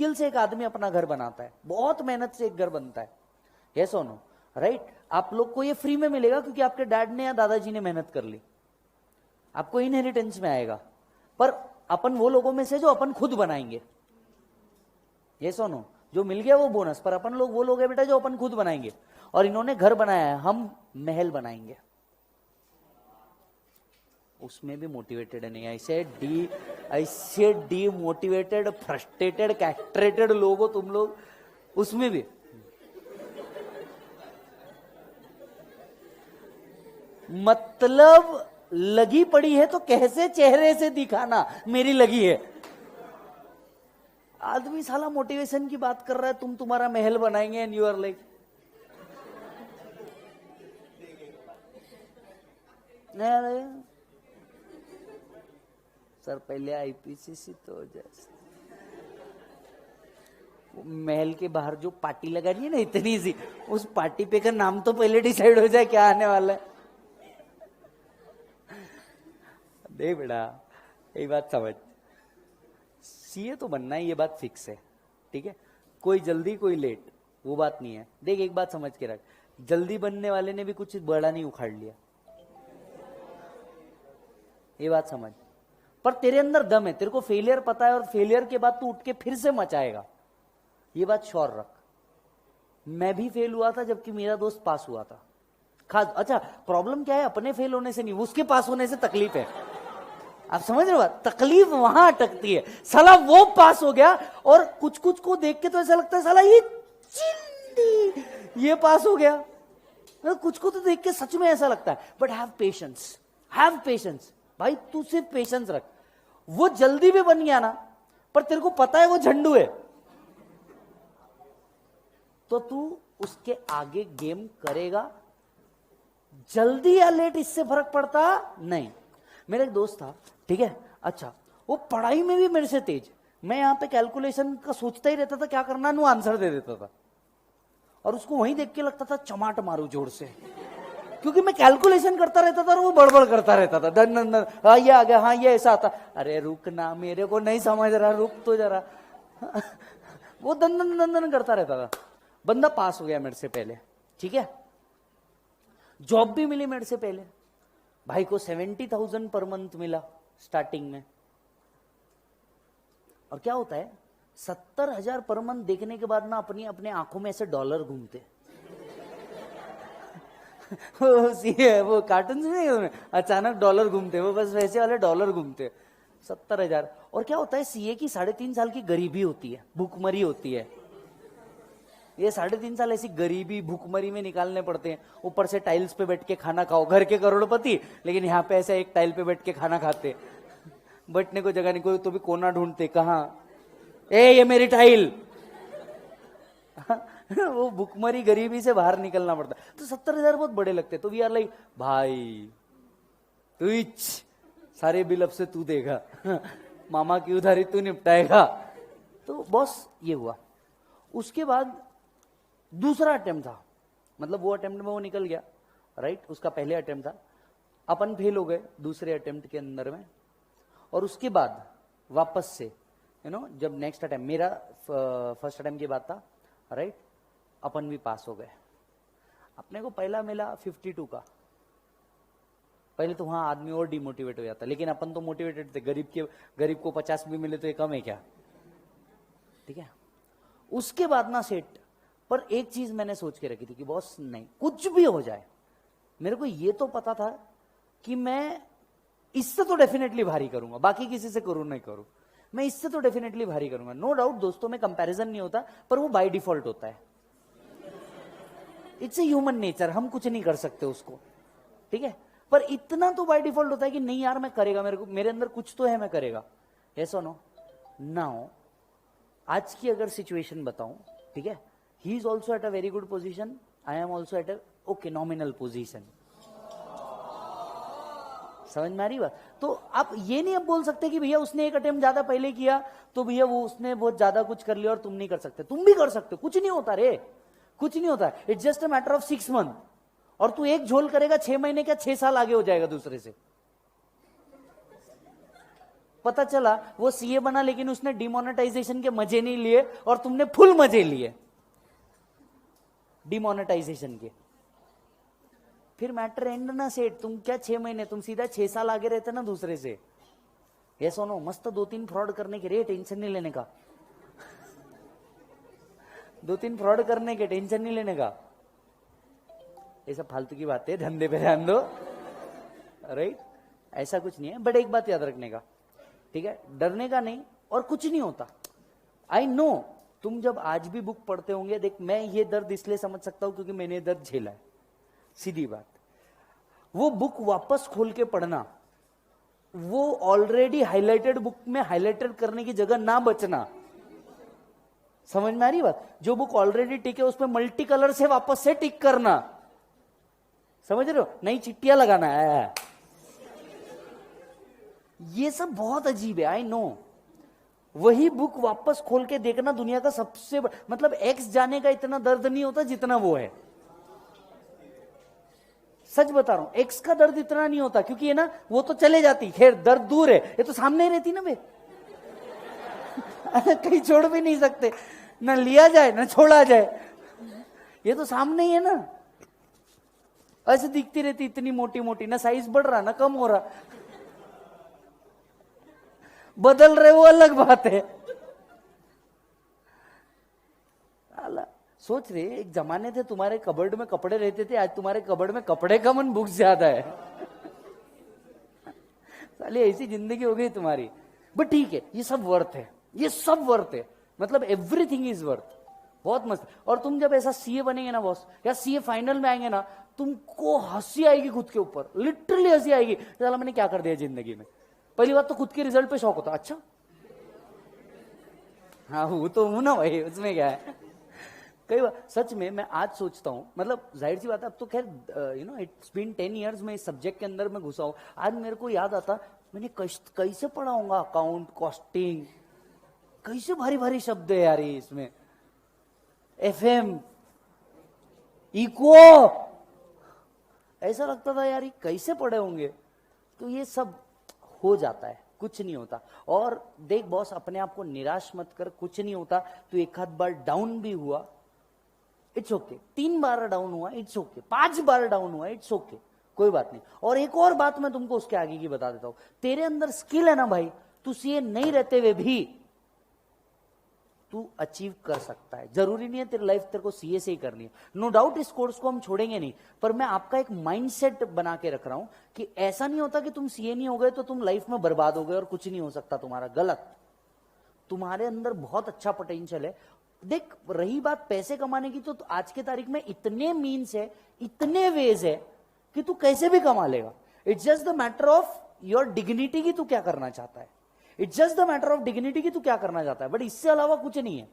मुश्किल से एक आदमी अपना घर बनाता है, बहुत मेहनत से एक घर बनता है, यस और नो, राइट? आप लोग को ये फ्री में मिलेगा क्योंकि आपके डैड ने या दादाजी ने मेहनत कर ली, आपको इनहेरिटेंस में आएगा। पर अपन वो लोगों में से जो अपन खुद बनाएंगे, यस और नो, जो मिल गया वो बोनस, पर अपन लोग वो लोग हैं बेटा जो अपन खुद बनाएंगे। और इन्होंने घर बनाया है, हम महल बनाएंगे। उसमें भी मोटिवेटेड नहीं, ऐसे डीमोटिवेटेड, फ्रस्ट्रेटेड, कैस्ट्रेटेड लोग हो तुम लोग, उसमें भी। मतलब लगी पड़ी है तो कैसे चेहरे से दिखाना मेरी लगी है। आदमी साला मोटिवेशन की बात कर रहा है, तुम तुम्हारा महल बनाएंगे, and you are like sir पहले आईपीसीसी तो हो जाए। महल के बाहर जो पार्टी लगा रही है ना इतनी सी, उस पार्टी पे का नाम तो पहले डिसाइड हो जाए क्या आने वाला है। देख बेटा एक बात समझ, सीए तो बनना है, ये बात फिक्स है, ठीक है? कोई जल्दी कोई लेट वो बात नहीं है। देख एक बात समझ के रख, जल्दी बनने वाले ने भी कुछ बड़ा नहीं उखाड़ लिया, ये बात समझ। पर तेरे अंदर दम है, तेरे को फेलियर पता है, और फेलियर के बाद तू उठ के फिर से मचाएगा, ये बात श्योर रख। मैं भी फेल हुआ था जबकि मेरा दोस्त पास हुआ था। खास अच्छा प्रॉब्लम क्या है, अपने फेल होने से नहीं, उसके पास होने से तकलीफ है। आप समझ रहे हो बात? तकलीफ वहां अटकती है। साला वो पास हो गया, और कुछ कुछ को देख के तो ऐसा लगता है साला ये चिंदी ये पास हो गया। कुछ को तो देख के सच में ऐसा लगता है। बट हैव पेशेंस भाई, तू सिर्फ पेशेंस रख। वो जल्दी भी बन गया ना, पर तेरे को पता है वो झंडू है, तो तू उसके आगे गेम करेगा। जल्दी या लेट इससे फर्क पड़ता नहीं। मेरा एक दोस्त था, ठीक है, अच्छा वो पढ़ाई में भी मेरे से तेज। मैं यहां पे कैलकुलेशन का सोचता ही रहता था क्या करना, नु आंसर दे देता था, और उसको वहीं देख के लगता था चमाट मारू जोर से, क्योंकि मैं कैलकुलेशन करता रहता था और वो बड़बड़ करता रहता था। दन दन दन, हाँ ये आ गया, हाँ ये ऐसा आता। अरे रुक ना, मेरे को नहीं समझ रहा, रुक तो जरा। वो दन दन दन दन करता रहता था। बंदा पास हो गया मेरे से पहले, ठीक है, जॉब भी मिली मेरे से पहले। भाई को 70,000 पर मंथ मिला स्टार्टिंग में। और क्या होता है, 70,000 पर मंथ देखने के बाद ना अपने आंखों में ऐसे डॉलर घूमते। वो कार्टून में अचानक डॉलर घूमते, वो बस वैसे वाले डॉलर घूमते। 70,000। और क्या होता है, सीए की 3.5 साल की गरीबी होती है, भूखमरी होती है। ये 3.5 साल ऐसी गरीबी भूखमरी में निकालने पड़ते हैं। ऊपर से टाइल्स पे बैठ के खाना खाओ, घर के करोड़पति, लेकिन यहाँ पे ऐसे एक टाइल पे बैठ के खाना खाते, बैठने को जगह नहीं, कोई तो भी कोना ढूंढते, कहाँ ये मेरी टाइल। वो भूखमरी गरीबी से बाहर निकलना पड़ता। तो 70,000 बहुत बड़े लगते। तो वी आर लाइक भाई तू सारे बिल अब से तू देगा, मामा की उधारी तू निपटाएगा। तो बॉस ये हुआ। उसके बाद दूसरा अटेम्प्ट था, मतलब वो अटेम्प्ट में वो निकल गया, राइट? उसका पहले अटेम्प्ट था, अपन फेल हो गए दूसरे अटेम्प्ट के अंदर में। और उसके बाद वापस से जब नेक्स्ट अटेम्प्ट, मेरा फर्स्ट अटेम्प्ट की बात था, राइट? अपन भी पास हो गए। अपने को पहला मिला 52 का। पहले तो वहां आदमी और डिमोटिवेट हो जाता, लेकिन अपन तो मोटिवेटेड थे। गरीब को 50 भी मिले तो ये कम है क्या, ठीक है? उसके बाद ना सेट। पर एक चीज मैंने सोच के रखी थी कि बॉस नहीं, कुछ भी हो जाए, मेरे को ये तो पता था कि मैं इससे तो डेफिनेटली भारी करूंगा, बाकी किसी से करूं नहीं करूं, मैं इससे तो डेफिनेटली भारी करूंगा। नो डाउट दोस्तों में कंपैरिजन नहीं होता, पर वो बाय डिफॉल्ट होता है। इट्स ए ह्यूमन नेचर, हम कुछ नहीं कर सकते उसको, ठीक है? पर इतना तो बाय डिफॉल्ट होता है कि नहीं यार मैं करेगा, मेरे अंदर कुछ तो है, मैं करेगा। यस और नो? नाउ आज की अगर सिचुएशन बताऊं, ठीक है, he is also at a very good position, I am also at a okay nominal position. समझ में आ रही बात? तो आप ये नहीं अब बोल सकते कि भैया उसने एक अटेम्प्ट ज्यादा पहले किया तो भैया वो उसने बहुत ज्यादा कुछ कर लिया और तुम नहीं कर सकते। तुम भी कर सकते हो, कुछ नहीं होता रे, कुछ नहीं होता। It's just a matter of 6 month. और तू एक झोल करेगा 6 महीने क्या 6 साल आगे हो जाएगा दूसरे से। पता चला वो सीए बना लेकिन उसने डिमोनेटाइजेशन के मजे नहीं लिए और तुमने फुल मजे लिए डिमोनेटाइजेशन के। फिर मैटर एंड ना सेट। तुम क्या 6 महीने, तुम सीधा 6 साल आगे रहते ना दूसरे से। ये सुनो, मस्त 2-3 फ्रॉड करने के लिए टेंशन नहीं लेने का। 2-3 फ्रॉड करने के टेंशन नहीं लेने का। ये सब फालतू की बातें, धंधे पे ध्यान दो, राइट? ऐसा कुछ नहीं है। बट एक बात याद रखने का, ठीक है, डरने का नहीं, और कुछ नहीं होता। आई नो तुम जब आज भी बुक पढ़ते होंगे, देख मैं ये दर्द इसलिए समझ सकता हूं क्योंकि मैंने दर्द झेला है, सीधी बात। वो बुक वापस खोल के पढ़ना, वो ऑलरेडी हाईलाइटेड बुक में हाईलाइटेड करने की जगह ना बचना। समझ में आ रही बात? जो बुक ऑलरेडी टिक है उस पर मल्टी कलर से वापस से टिक करना, समझ रहे हो? नई चिट्टियां लगाना है। ये सब बहुत अजीब है, आई नो। वही बुक वापस खोल के देखना दुनिया का सबसे मतलब एक्स जाने का इतना दर्द नहीं होता जितना वो है। सच बता रहा हूं, एक्स का दर्द इतना नहीं होता क्योंकि ये ना वो तो चले जाती, खैर दर्द दूर है, ये तो सामने ही रहती ना बे। कहीं छोड़ भी नहीं सकते, ना लिया जाए ना छोड़ा जाए, ये तो सामने ही है ना। ऐसे दिखती रहती इतनी मोटी मोटी, ना साइज बढ़ रहा ना कम हो रहा। बदल रहे वो अलग बात है। सोच रहे एक जमाने थे तुम्हारे कबर्ड में कपड़े रहते थे, आज तुम्हारे कबर्ड में कपड़े कम और बुक्स ज्यादा है। साले ऐसी जिंदगी हो गई तुम्हारी। बट ठीक है, ये सब वर्थ है, ये सब वर्थ है, मतलब एवरीथिंग इज वर्थ। बहुत मस्त। और तुम जब ऐसा सीए बनेंगे ना बॉस, या सीए फाइनल में आएंगे ना, तुमको हंसी आएगी खुद के ऊपर, लिटरली हंसी आएगी। साला मैंने क्या कर दिया जिंदगी में। पहली बात तो खुद के रिजल्ट पे शौक होता, अच्छा हाँ वो तो हूं ना भाई, उसमें क्या है। कई बार सच में मैं आज सोचता हूं, मतलब जाहिर सी बात है, अब तो खैर you know it's been 10 years में इस सब्जेक्ट के अंदर मैं घुसा हूं। आज मेरे को याद आता मैंने कैसे पढ़ाऊंगा अकाउंट, कॉस्टिंग, कैसे भारी भारी शब्द है यार ये इसमें, एफएम, इको, ऐसा लगता था यार ये कैसे पढ़े होंगे। तो ये सब हो जाता है, कुछ नहीं होता। और देख बॉस, अपने आप को निराश मत कर, कुछ नहीं होता। तो एक आध बार डाउन भी हुआ, इट्स ओके। 3 बार डाउन हुआ, इट्स ओके। 5 बार डाउन हुआ, इट्स ओके, कोई बात नहीं। और एक और बात मैं तुमको उसके आगे की बता देता हूं, तेरे अंदर स्किल है ना भाई, तू सीए नहीं रहते हुए भी तू अचीव कर सकता है। जरूरी नहीं है तेरी लाइफ तेरे को सीए से ही करनी है, नो डाउट इस कोर्स को हम छोड़ेंगे नहीं। पर मैं आपका एक माइंडसेट बना के रख रहा हूं कि ऐसा नहीं होता कि तुम सीए नहीं हो गए तो तुम लाइफ में बर्बाद हो गए और कुछ नहीं हो सकता तुम्हारा। गलत। तुम्हारे अंदर बहुत अच्छा पोटेंशियल है। देख रही बात पैसे कमाने की, तो आज के तारीख में इतने मीन्स है, इतने वेज है कि तू कैसे भी कमा लेगा। It's just the matter of your dignity की तू क्या करना चाहता है। It's just the matter of dignity की तू क्या करना चाहता है। बट इससे अलावा कुछ नहीं है।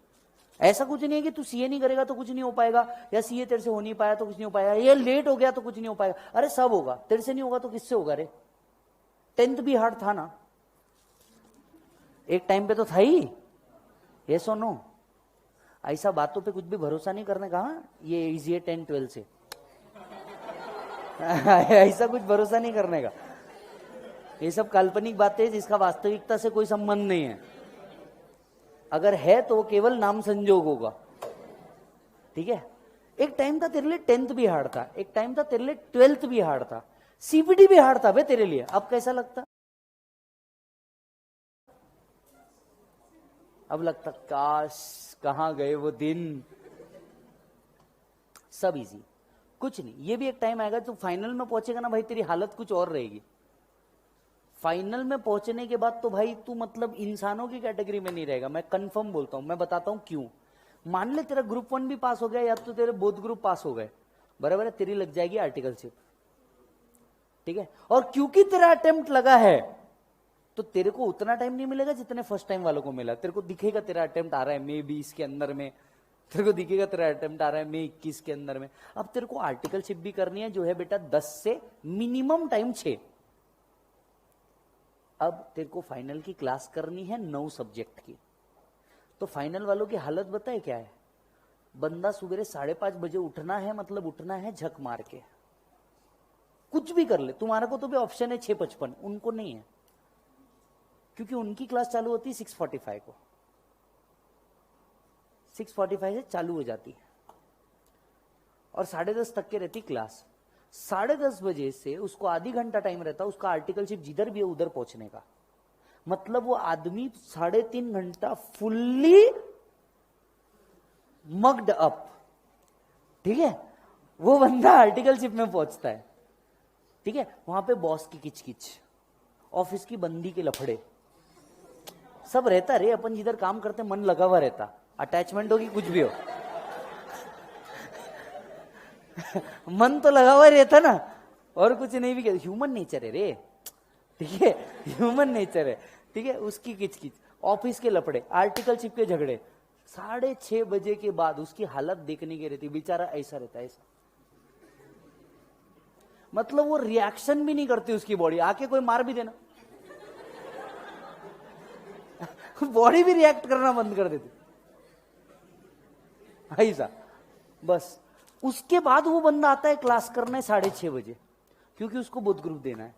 ऐसा कुछ नहीं है कि तू सीए नहीं करेगा तो कुछ नहीं हो पाएगा, या सीए तेरे से हो नहीं पाया तो कुछ नहीं हो पाएगा, या लेट हो गया तो कुछ नहीं हो पाएगा। अरे सब होगा, तेरे से नहीं होगा तो किससे होगा रे। 10th भी हार्ड था ना, एक टाइम पे तो था ही। ये सुनो, ऐसा बातों पे कुछ भी भरोसा नहीं करने का। ये इजी है 10-12 से। ऐसा कुछ भरोसा नहीं करने का। ये सब काल्पनिक बातें हैं जिसका वास्तविकता से कोई संबंध नहीं है। अगर है तो वो केवल नाम संजोग होगा, ठीक है। एक टाइम था तेरे लिए 10th भी हार्ड था, एक टाइम था तेरे लिए 12th भी हार्ड था, सीपीटी भी हार्ड था बे तेरे लिए। अब कैसा लगता? अब लगता काश कहां गए वो दिन। सब इजी, कुछ नहीं। ये भी एक टाइम आएगा तो फाइनल में पहुंचेगा ना भाई, तेरी हालत कुछ और रहेगी। फाइनल में पहुंचने के बाद तो भाई तू मतलब इंसानों की कैटेगरी में नहीं रहेगा। मैं कंफर्म बोलता हूं, मैं बताता हूं क्यों। मान ले तेरा ग्रुप 1 भी पास हो गया, या तो तेरे बोथ ग्रुप पास हो गए, बराबर है, तेरी लग जाएगी आर्टिकलशिप, ठीक है। और क्योंकि तेरा अटेम्प्ट लगा है तो तेरे को उतना टाइम नहीं मिलेगा जितने फर्स्ट टाइम वालों को मिला। तेरे को दिखेगा तेरा अटेम्प्ट आ रहा है मे 20 के अंदर में, तेरे को दिखेगा तेरा अटेम्प्ट आ रहा है मे 21 के अंदर में। अब तेरे को आर्टिकलशिप भी करनी है जो है बेटा 10 से मिनिमम टाइम 6। अब तेरे को फाइनल की क्लास करनी है 9 सब्जेक्ट की। तो फाइनल वालों की हालत बताए क्या है। बंदा सुबह 5:30 बजे उठना है, मतलब उठना है झक मार के, कुछ भी कर ले। तुम्हारा को तो भी ऑप्शन है 6:55, उनको नहीं है। क्योंकि उनकी क्लास चालू होती है 6:45 को, 6:45 से चालू हो जाती है और 10:30 तक के रहती क्लास। 10:30 बजे से उसको आधी घंटा टाइम रहता है उसका आर्टिकलशिप जिधर भी है उधर पहुंचने का। मतलब वो आदमी 3.5 घंटा फुल्ली मग्ड अप, ठीक है, वो बंदा आर्टिकलशिप में पहुंचता है। ठीक है, वहां पे बॉस की किचकिच, ऑफिस की बंदी के लफड़े, सब रहता रे। अपन जिधर काम करते मन लगा हुआ रहता, अटैचमेंट होगी कुछ भी हो मन तो लगा हुआ रहता ना, और कुछ नहीं भी। ह्यूमन नेचर है रे, ठीक है, ह्यूमन नेचर है, ठीक है। उसकी किचकिच, ऑफिस के लफड़े, आर्टिकलशिप के झगड़े, 6:30 बजे के बाद उसकी हालत देखने की रहती। बेचारा ऐसा रहता है, ऐसा, मतलब वो रिएक्शन भी नहीं करती उसकी बॉडी। आके कोई मार भी देना बॉडी भी रिएक्ट करना बंद कर देती, ऐसा। बस उसके बाद वो बंदा आता है क्लास करने 6:30 बजे, क्योंकि उसको बुध ग्रुप देना है।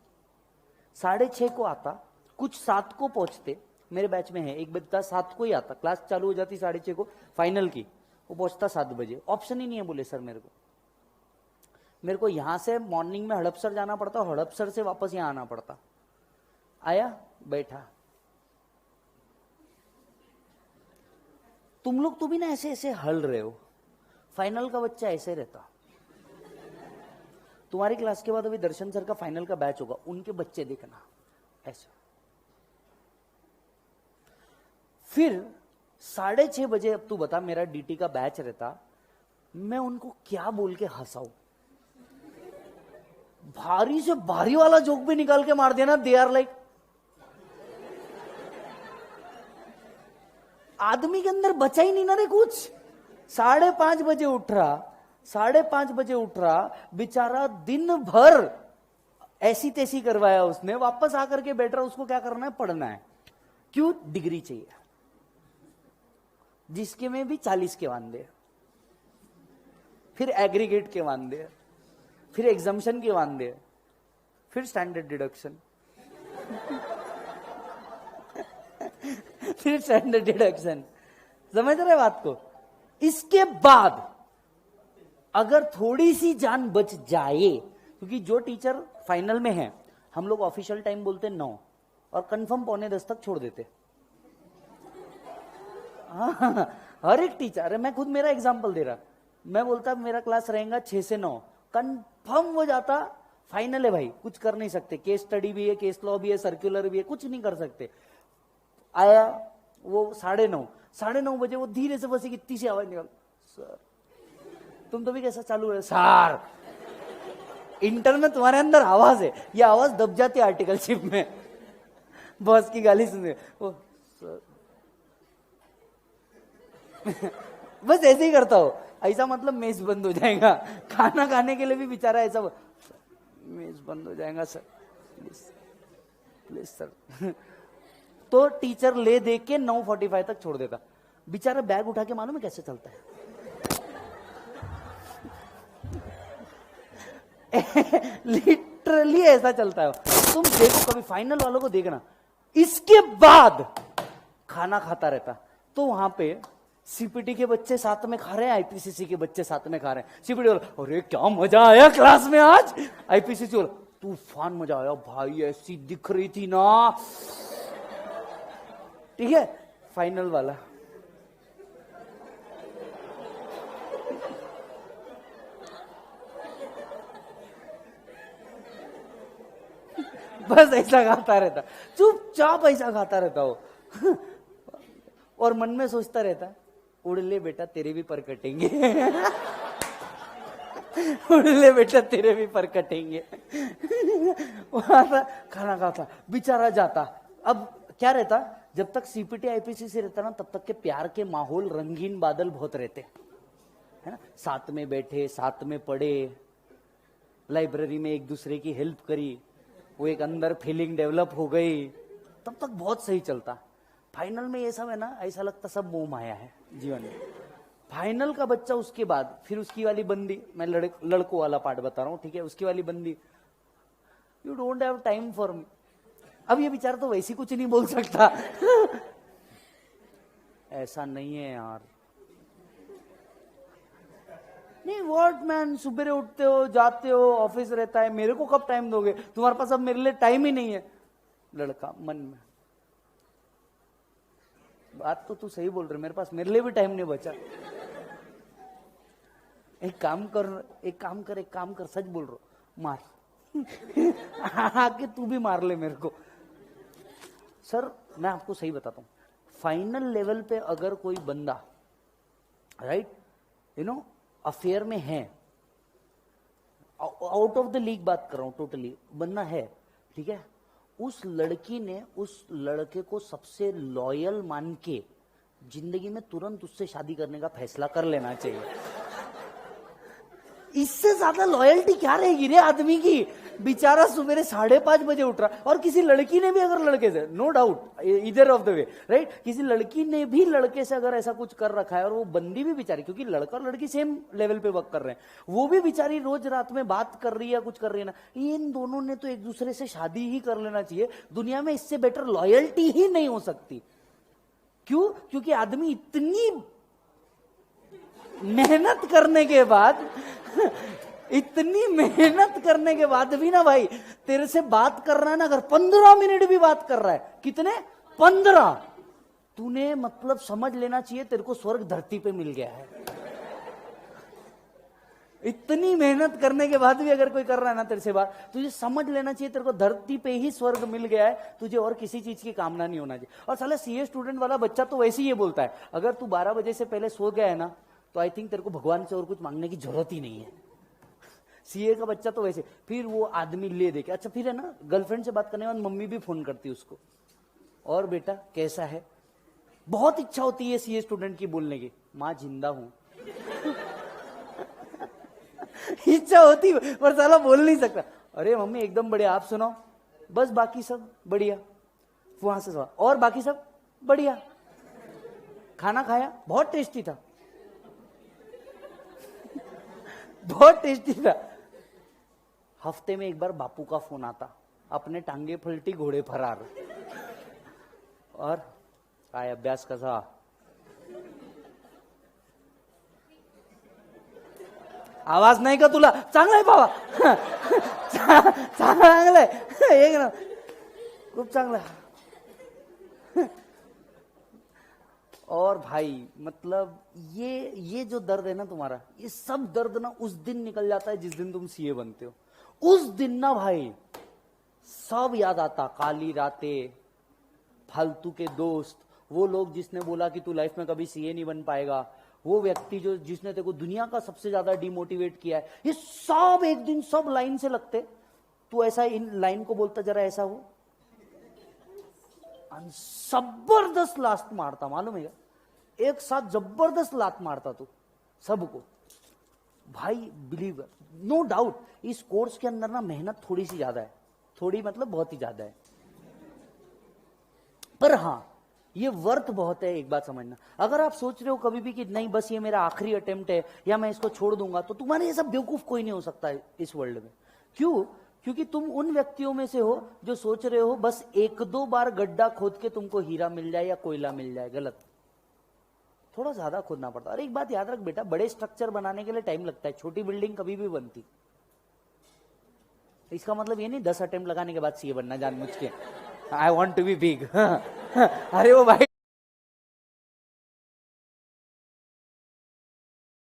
6:30 को आता, कुछ 7 को पहुंचते। मेरे बैच में है एक बच्चा 7 को ही आता, क्लास चालू हो जाती 6:30 को फाइनल की, वो पहुंचता 7 बजे। ऑप्शन ही नहीं है, बोले सर मेरे को यहां से मॉर्निंग में हड़पसर जाना पड़ता, हड़पसर से वापस यहां आना पड़ता। आया, बैठा, तुम लोग तो भी ना ऐसे ऐसे हल रहे हो। फाइनल का बच्चा ऐसे रहता। तुम्हारी क्लास के बाद अभी दर्शन सर का फाइनल का बैच होगा, उनके बच्चे देखना ऐसा। फिर 6:30 बजे, अब तू बता, मेरा डीटी का बैच रहता, मैं उनको क्या बोल के हंसाऊं? भारी से भारी वाला जोक भी निकाल के मार देना। दे आर लाइक, आदमी के अंदर बचा ही नहीं ना रे कुछ। 5:30 बजे उठ रहा, 5:30 बजे उठ रहा, बेचारा दिन भर ऐसी तैसी करवाया उसने, वापस आकर के बैठ रहा। उसको क्या करना है? पढ़ना है। क्यों? डिग्री चाहिए, जिसके में भी 40 के वांदे, फिर एग्रीगेट के वांदे, फिर एग्जाम्शन के वांदे, फिर स्टैंडर्ड डिडक्शन फिर स्टैंडर्ड डिडक्शन। समझ रहे बात को? इसके बाद अगर थोड़ी सी जान बच जाए, क्योंकि जो टीचर फाइनल में है, हम लोग ऑफिशियल टाइम बोलते 9 और कंफर्म 9:45 तक छोड़ देते। हाँ, हर एक टीचर है, मैं खुद मेरा एग्जांपल दे रहा, मैं बोलता मेरा क्लास रहेगा 6 से 9, कंफर्म हो जाता फाइनल है भाई, कुछ कर नहीं सकते। केस स्टडी भी है, केस लॉ भी है, सर्कुलर भी है, कुछ नहीं कर सकते। आया वो 9:30 बजे, वो धीरे से बस इतनी सी आवाज निकल, सर तुम तो भी कैसा चालू है सर। इंटर में तुम्हारे अंदर आवाज है, ये आवाज दब जाती है आर्टिकलशिप में, बॉस की गाली सुने वो सर बस ऐसे ही करता हो। ऐसा मतलब मेज बंद हो जाएगा, खाना खाने के लिए भी बेचारा ऐसा, मेज बंद हो जाएगा सर, प्लीज सर तो टीचर ले दे के 9:45 तक छोड़ देता। बेचारा बैग उठा के, मालूम है कैसे चलता है लिटरली ऐसा चलता है। तुम देखो कभी फाइनल वालों को देखना, इसके बाद खाना खाता रहता। तो वहां पे सीपीटी के बच्चे साथ में खा रहे हैं, आईपीसीसी के बच्चे साथ में खा रहे हैं। सीपीटी वाला, अरे क्या मजा आया क्लास में आज। आईपीसीसी वाला, तूफान मजा आया भाई, ऐसी दिख रही थी ना, ठीक है। फाइनल वाला, बस ऐसा खाता रहता, चुपचाप ऐसा खाता रहता हो और मन में सोचता रहता, उड़ ले बेटा तेरे भी पर कटेंगे उड़ ले बेटा तेरे भी पर कटेंगे खाना खाता, बेचारा जाता। अब क्या रहता, जब तक सीपीटी आईपीसीसी रहता ना, तब तक के प्यार के माहौल, रंगीन बादल बहुत रहते, है ना। साथ में बैठे, साथ में पढ़े, लाइब्रेरी में एक दूसरे की हेल्प करी, वो एक अंदर फीलिंग डेवलप हो गई, तब तक बहुत सही चलता। फाइनल में ये सब है ना, ऐसा लगता सब मोह माया है जीवन में। फाइनल का बच्चा, उसके बाद फिर उसकी वाली बंदी, मैं लड़कों वाला पार्ट बता रहा हूँ, ठीक है। उसकी वाली बंदी, you don't have time for me, अब ये बेचारा तो वैसे कुछ नहीं बोल सकता। ऐसा नहीं है यार, नहीं व्हाट मैन, सुबह उठते हो, जाते हो, ऑफिस रहता है, मेरे को कब टाइम दोगे, तुम्हारे पास अब मेरे लिए टाइम ही नहीं है। लड़का मन में, बात तो तू सही बोल रहे, मेरे पास मेरे लिए भी टाइम नहीं बचा। एक काम कर, सच बोल रहा हूं, मार। आके तू भी मार ले मेरे को। सर मैं आपको सही बताता हूं, फाइनल लेवल पे अगर कोई बंदा राइट अफेयर में है, आउट ऑफ द लीग बात कर रहा हूं, टोटली बंदा है, ठीक है, उस लड़की ने उस लड़के को सबसे लॉयल मान के जिंदगी में तुरंत उससे शादी करने का फैसला कर लेना चाहिए। इससे ज्यादा लॉयल्टी क्या रहेगी रे आदमी की। बेचारा सुबह 5:30 बजे उठ रहा, और किसी लड़की ने भी अगर लड़के से, नो डाउट इधर ऑफ द वे राइट, किसी लड़की ने भी लड़के से अगर ऐसा कुछ कर रखा है, और वो बंदी भी बेचारी, क्योंकि लड़का और लड़की सेम लेवल पे वर्क कर रहे हैं, वो भी बेचारी रोज रात में बात कर रही है, कुछ कर रही है ना, इन दोनों ने तो एक दूसरे से शादी ही कर लेना चाहिए। दुनिया में इससे बेटर लॉयल्टी ही नहीं हो सकती। क्यों? क्योंकि आदमी इतनी मेहनत करने के बाद इतनी मेहनत करने के बाद भी ना भाई, तेरे से बात कर रहा है ना, अगर 15 मिनट भी बात कर रहा है, कितने 15, तूने मतलब समझ लेना चाहिए तेरे को स्वर्ग धरती पे मिल गया है। इतनी मेहनत करने के बाद भी अगर कोई कर रहा है ना तेरे से बात, तुझे समझ लेना चाहिए तेरे को धरती पे ही स्वर्ग मिल गया है, तुझे और किसी चीज की कामना नहीं होना चाहिए। और साला सीए स्टूडेंट वाला बच्चा तो वैसे ही ये बोलता है, अगर तू 12 बजे से पहले सो गया है ना, तो आई थिंक तेरे को भगवान से और कुछ मांगने की जरूरत ही नहीं है। सीए का बच्चा तो वैसे, फिर वो आदमी ले दे के, अच्छा फिर है ना, गर्लफ्रेंड से बात करने के बाद मम्मी भी फोन करती है उसको, और बेटा कैसा है, बहुत इच्छा होती है सीए स्टूडेंट की बोलने की, माँ जिंदा हूं। इच्छा होती पर साला बोल नहीं सकता। अरे मम्मी एकदम बढ़िया, आप सुनाओ, बस बाकी सब बढ़िया, वहां से सवाल, और बाकी सब बढ़िया, खाना खाया बहुत टेस्टी था, बहुत टेस्टी था। हफ्ते में एक बार बापू का फोन आता, अपने टांगे फलटी घोड़े फरार, और काय अभ्यास कसा, आवाज नाही का तुला, चांगला आहे बाबा, चांगला आहे एक ना, खूप चांगला है। और भाई मतलब ये जो दर्द है ना तुम्हारा, ये सब दर्द ना उस दिन निकल जाता है जिस दिन तुम सीए बनते हो। उस दिन ना भाई सब याद आता, काली रातें, फालतू के दोस्त, वो लोग जिसने बोला कि तू लाइफ में कभी सीए नहीं बन पाएगा, वो व्यक्ति जो जिसने तेरे को दुनिया का सबसे ज्यादा डिमोटिवेट किया है, ये सब एक दिन सब लाइन से लगते। तू ऐसा इन लाइन को बोलता, जरा ऐसा हो, जबरदस्त लात मारता, मालूम है क्या, एक साथ जबरदस्त लात मारता तू सबको भाई। बिलीव, नो डाउट इस कोर्स के अंदर ना मेहनत थोड़ी सी ज्यादा है, थोड़ी मतलब बहुत ही ज्यादा है, पर हां ये वर्थ बहुत है। एक बात समझना, अगर आप सोच रहे हो कभी भी कि नहीं बस ये मेरा आखिरी अटेम्प्ट है या मैं इसको छोड़ दूंगा, तो तुम्हारे ये सब बेवकूफ कोई नहीं हो सकता है इस वर्ल्ड में। क्यों? क्योंकि तुम उन व्यक्तियों में से हो जो सोच रहे हो बस 1-2 बार गड्ढा खोद के तुमको हीरा मिल जाए या कोयला मिल जाए। गलत, थोड़ा ज्यादा खोदना पड़ता। और एक बात याद रख बेटा, बड़े स्ट्रक्चर बनाने के लिए टाइम लगता है, छोटी बिल्डिंग कभी भी बनती। इसका मतलब ये नहीं 10 अटेम्प्ट लगाने के बाद सीए बनना जानबूझ के, I want to be big. अरे वो भाई